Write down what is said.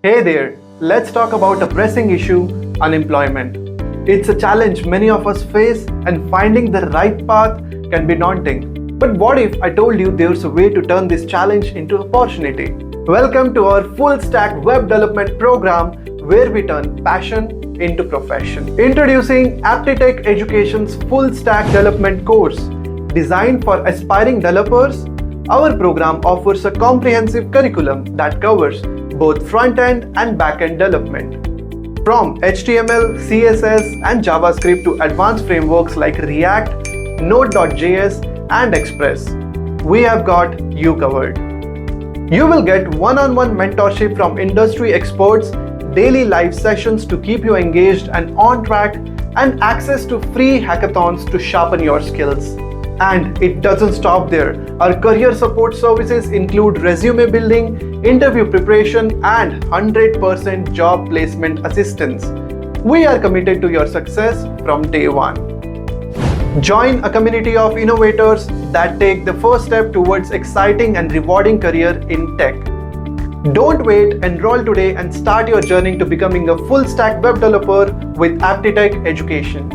Hey there, let's talk about a pressing issue, unemployment. It's a challenge many of us face, and finding the right path can be daunting. But what if I told you there's a way to turn this challenge into opportunity? Welcome to our full stack web development program where we turn passion into profession. Introducing Aptitech Education's full stack development course. Designed for aspiring developers, our program offers a comprehensive curriculum that covers both front-end and back-end development. From HTML, CSS, and JavaScript to advanced frameworks like React, Node.js, and Express, we have got you covered. You will get one-on-one mentorship from industry experts, daily live sessions to keep you engaged and on track, and access to free hackathons to sharpen your skills. And it doesn't stop there. Our career support services include resume building, interview preparation, and 100% job placement assistance. We are committed to your success from day one. Join a community of innovators that take the first step towards exciting and rewarding career in tech. Don't wait, enroll today and start your journey to becoming a full stack web developer with Aptitech Education.